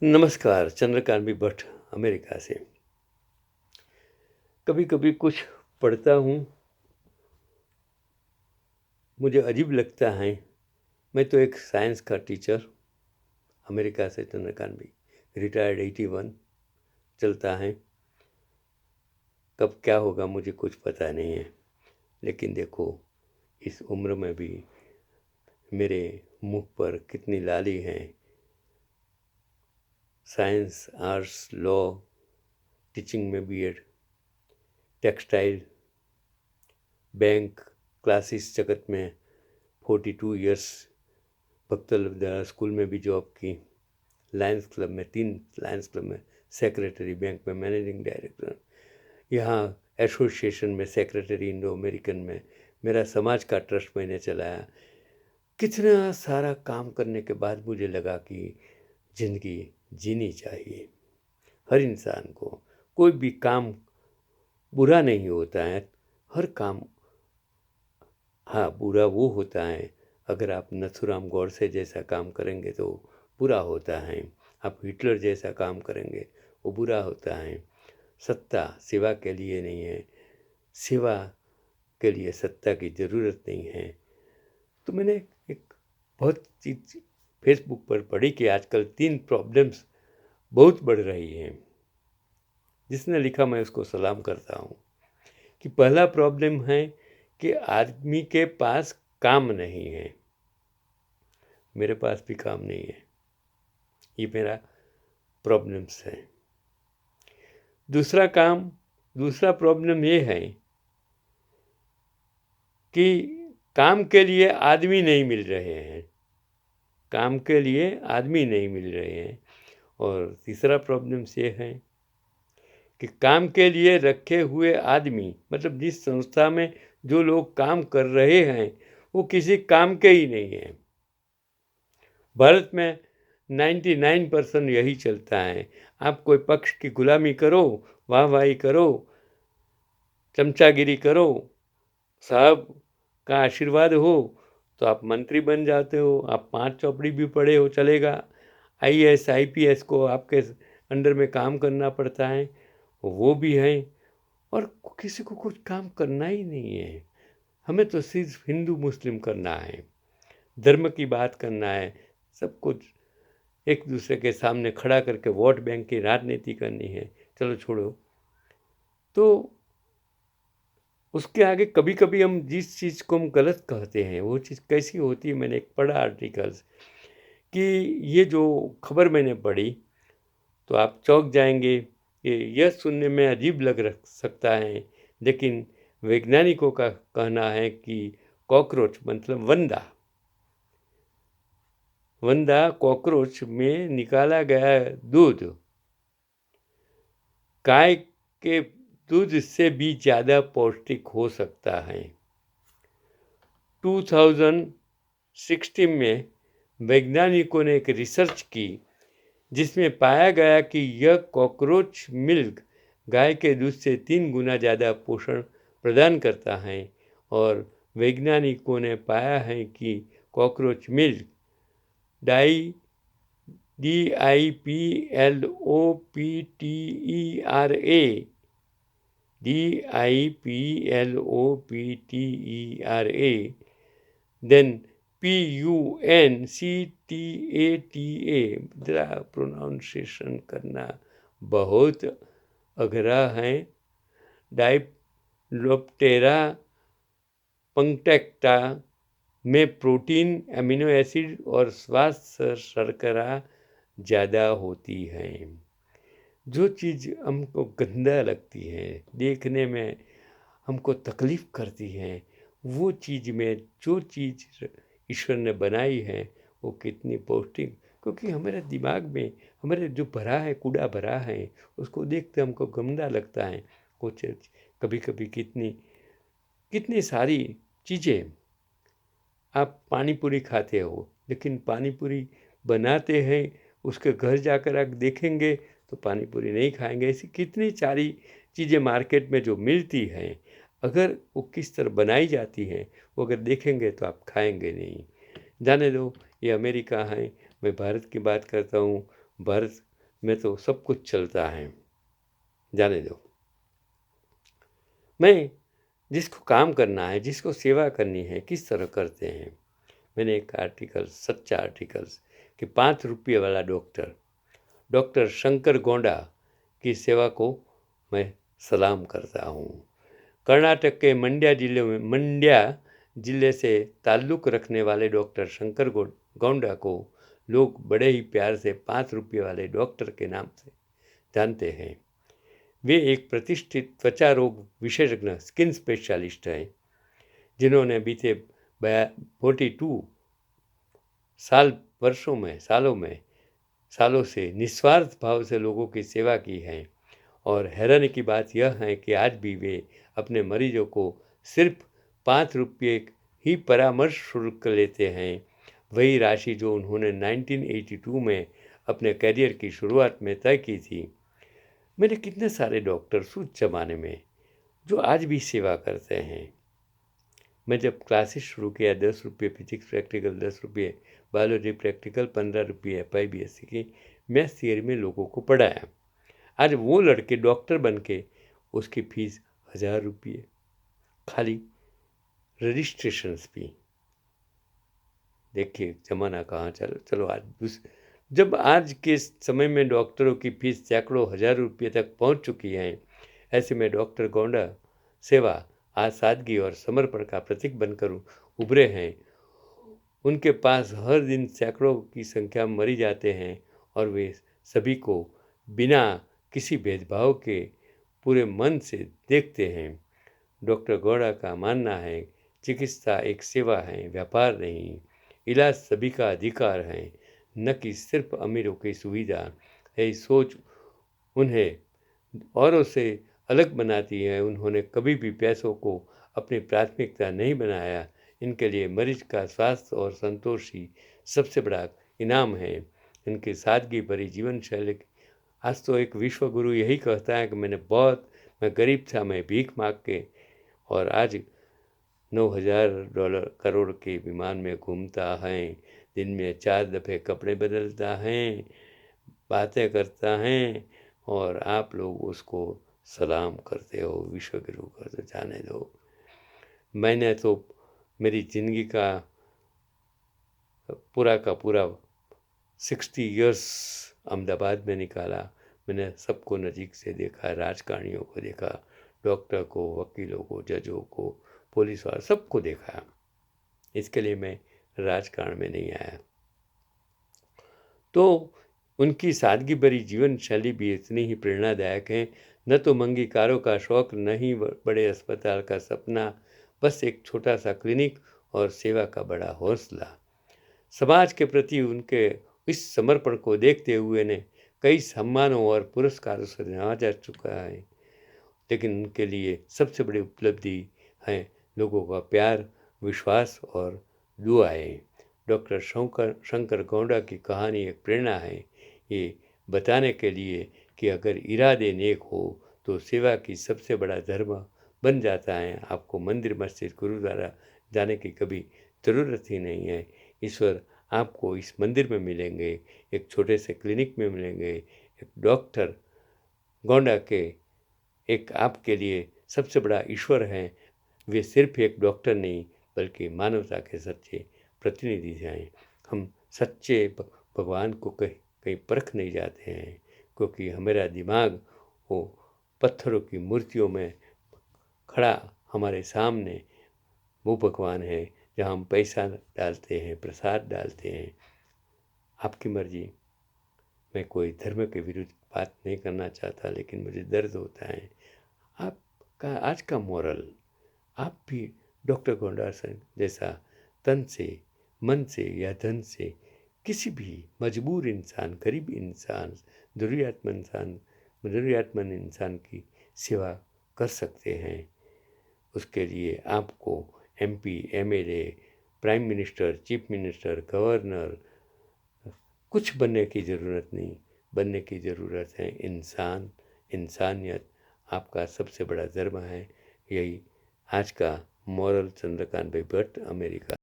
नमस्कार, चंद्रकांत भट्ट अमेरिका से। कभी कभी कुछ पढ़ता हूँ, मुझे अजीब लगता है। मैं तो एक साइंस का टीचर, अमेरिका से चंद्रकांत भी रिटायर्ड 81 चलता है। कब क्या होगा मुझे कुछ पता नहीं है, लेकिन देखो इस उम्र में भी मेरे मुख पर कितनी लाली है। साइंस, आर्ट्स, लॉ, टीचिंग में बीएड, टेक्सटाइल, बैंक, क्लासेस जगत में 42 इयर्स, भक्तल विद्यालय स्कूल में भी जॉब की, लायंस क्लब में 3 लायंस क्लब में सेक्रेटरी, बैंक में मैनेजिंग डायरेक्टर, यहाँ एसोसिएशन में सेक्रेटरी, इंडो अमेरिकन में मेरा समाज का ट्रस्ट मैंने चलाया। कितना सारा काम करने के बाद मुझे लगा कि ज़िंदगी जीनी चाहिए। हर इंसान को कोई भी काम बुरा नहीं होता है। हर काम, हाँ, बुरा वो होता है अगर आप नथुराम गौडसे जैसा काम करेंगे तो बुरा होता है। आप हिटलर जैसा काम करेंगे वो बुरा होता है। सत्ता सेवा के लिए नहीं है, सेवा के लिए सत्ता की ज़रूरत नहीं है। तो मैंने एक बहुत चीज़ फेसबुक पर पढ़ी कि आजकल 3 प्रॉब्लम्स बहुत बढ़ रही हैं। जिसने लिखा मैं उसको सलाम करता हूँ। कि पहला प्रॉब्लम है कि आदमी के पास काम नहीं है। मेरे पास भी काम नहीं है, ये मेरा प्रॉब्लम्स है। दूसरा प्रॉब्लम ये है कि काम के लिए आदमी नहीं मिल रहे हैं। काम के लिए आदमी नहीं मिल रहे हैं। और तीसरा प्रॉब्लम ये है कि काम के लिए रखे हुए आदमी, मतलब जिस संस्था में जो लोग काम कर रहे हैं वो किसी काम के ही नहीं हैं। भारत में 99% यही चलता है। आप कोई पक्ष की गुलामी करो, वाहवाही करो, चमचागिरी करो, साहब का आशीर्वाद हो तो आप मंत्री बन जाते हो। आप 5 चौपड़ी भी पढ़े हो चलेगा। आईएएस आईपीएस को आपके अंडर में काम करना पड़ता है, वो भी है। और किसी को कुछ काम करना ही नहीं है। हमें तो सिर्फ हिंदू मुस्लिम करना है, धर्म की बात करना है, सब कुछ एक दूसरे के सामने खड़ा करके वोट बैंक की राजनीति करनी है। चलो छोड़ो। तो उसके आगे कभी कभी हम जिस चीज़ को हम गलत कहते हैं वो चीज़ कैसी होती है। मैंने एक पढ़ा आर्टिकल्स कि ये जो खबर मैंने पढ़ी तो आप चौंक जाएंगे कि यह सुनने में अजीब लग सकता है, लेकिन वैज्ञानिकों का कहना है कि कॉकरोच मतलब वंदा कॉकरोच में निकाला गया दूध गाय के दूध से भी ज़्यादा पौष्टिक हो सकता है। 2016 में वैज्ञानिकों ने एक रिसर्च की जिसमें पाया गया कि यह कॉकरोच मिल्क गाय के दूध से 3 गुना ज़्यादा पोषण प्रदान करता है। और वैज्ञानिकों ने पाया है कि cockroach milk DIPLOPTERA then PUNCTATA, जरा प्रोनाउंसिएशन करना बहुत अघरा है। डाइप्लोप्टेरा पंक्टेक्टा में प्रोटीन, अमीनो एसिड और स्वास्थ्य शर्करा ज़्यादा होती है। जो चीज़ हमको गंदा लगती है, देखने में हमको तकलीफ़ करती है, वो चीज़ में जो चीज़ ईश्वर ने बनाई है वो कितनी पौष्टिक, क्योंकि हमारे दिमाग में हमारे जो भरा है, कूड़ा भरा है, उसको देखते हमको गंदा लगता है। कुछ कभी कभी कितनी सारी चीज़ें, आप पानी पूरी खाते हो लेकिन पानी पूरी बनाते हैं उसके घर जाकर आप देखेंगे तो पानी पूरी नहीं खाएंगे। ऐसी कितनी सारी चीज़ें मार्केट में जो मिलती हैं, अगर वो किस तरह बनाई जाती हैं वो अगर देखेंगे तो आप खाएंगे नहीं। जाने दो, ये अमेरिका है, मैं भारत की बात करता हूँ। भारत में तो सब कुछ चलता है, जाने दो। मैं जिसको काम करना है, जिसको सेवा करनी है, किस तरह करते हैं। मैंने एक आर्टिकल, सच्चा आर्टिकल्स, कि 5 रुपये वाला डॉक्टर शंकर गौंडा की सेवा को मैं सलाम करता हूँ। कर्नाटक के मंड्या जिले से ताल्लुक़ रखने वाले डॉक्टर शंकर गौंडा को लोग बड़े ही प्यार से 5 रुपये वाले डॉक्टर के नाम से जानते हैं। वे एक प्रतिष्ठित त्वचा रोग विशेषज्ञ, स्किन स्पेशलिस्ट हैं, जिन्होंने बीते 42 सालों से निस्वार्थ भाव से लोगों की सेवा की है। और हैरानी की बात यह है कि आज भी वे अपने मरीजों को सिर्फ 5 रुपये ही परामर्श शुल्क लेते हैं। वही राशि जो उन्होंने 1982 में अपने करियर की शुरुआत में तय की थी। मैंने कितने सारे डॉक्टर्स उस जमाने में जो आज भी सेवा करते हैं। मैं जब क्लासेस शुरू किया, 10 रुपये फिजिक्स प्रैक्टिकल, 10 रुपये बायोलॉजी प्रैक्टिकल, 15 रुपये FIBSC की मैथ्स थियरी में लोगों को पढ़ाया। आज वो लड़के डॉक्टर बन के उसकी फीस 1000 रुपये, खाली रजिस्ट्रेशंस भी। देखिए ज़माना कहाँ चलो आज जब आज के समय में डॉक्टरों की फीस सैकड़ों हज़ार रुपये तक पहुंच चुकी है। ऐसे में डॉक्टर गौंडा सेवा आज सादगी और समर्पण का प्रतीक बनकर उभरे हैं। उनके पास हर दिन सैकड़ों की संख्या में मरीज आते हैं और वे सभी को बिना किसी भेदभाव के पूरे मन से देखते हैं। डॉक्टर गौड़ा का मानना है, चिकित्सा एक सेवा है, व्यापार नहीं। इलाज सभी का अधिकार है, न कि सिर्फ अमीरों की सुविधा है। सोच उन्हें औरों से अलग बनाती है। उन्होंने कभी भी पैसों को अपनी प्राथमिकता नहीं बनाया। इनके लिए मरीज का स्वास्थ्य और संतोष ही सबसे बड़ा इनाम है। इनकी सादगी भरी जीवन शैली। आज तो एक विश्व गुरु यही कहता है कि मैं गरीब था, मैं भीख मांग के, और आज $9,000 करोड़ के विमान में घूमता है, दिन में 4 दफ़े कपड़े बदलता है, बातें करता है, और आप लोग उसको सलाम करते हो, विश्व गुरु को तो जाने दो। मैंने तो मेरी ज़िंदगी का पूरा 60 इयर्स अहमदाबाद में निकाला। मैंने सबको नज़दीक से देखा, राजकारणियों को देखा, डॉक्टर को, वकीलों को, जजों को, पुलिस वाला सबको देखा। इसके लिए मैं राजकारण में नहीं आया। तो उनकी सादगी भरी जीवन शैली भी इतनी ही प्रेरणादायक है। न तो महंगी कारों का शौक, न ही बड़े अस्पताल का सपना, बस एक छोटा सा क्लिनिक और सेवा का बड़ा हौसला। समाज के प्रति उनके इस समर्पण को देखते हुए ने कई सम्मानों और पुरस्कारों से नवाजा चुका है। लेकिन उनके लिए सबसे बड़ी उपलब्धि है लोगों का प्यार, विश्वास और दुआएं। डॉक्टर शंकर गौंडा की कहानी एक प्रेरणा है, ये बताने के लिए कि अगर इरादे नेक हो तो सेवा की सबसे बड़ा धर्म बन जाता है। आपको मंदिर, मस्जिद, गुरुद्वारा जाने की कभी ज़रूरत ही नहीं है। ईश्वर आपको इस मंदिर में मिलेंगे, एक छोटे से क्लिनिक में मिलेंगे। एक डॉक्टर गौंडा के एक आपके लिए सबसे बड़ा ईश्वर हैं। वे सिर्फ एक डॉक्टर नहीं बल्कि मानवता के सच्चे प्रतिनिधि हैं। हम सच्चे भगवान को कहीं परख नहीं जाते हैं, क्योंकि हमारा दिमाग वो पत्थरों की मूर्तियों में खड़ा हमारे सामने वो भगवान है, जहाँ हम पैसा डालते हैं, प्रसाद डालते हैं। आपकी मर्जी। मैं कोई धर्म के विरुद्ध बात नहीं करना चाहता, लेकिन मुझे दर्द होता है। आपका आज का मोरल, आप भी डॉक्टर गौंडा जैसा तन से, मन से या धन से किसी भी मजबूर इंसान, गरीब इंसान, ज़रूरियातमंद इंसान की सेवा कर सकते हैं। उसके लिए आपको MP, MLA, prime minister, chief minister, governor कुछ बनने की ज़रूरत नहीं। बनने की ज़रूरत है इंसानियत। आपका सबसे बड़ा धर्म है। यही आज का मॉरल। चंद्रकांत भाई भट्ट, अमेरिका।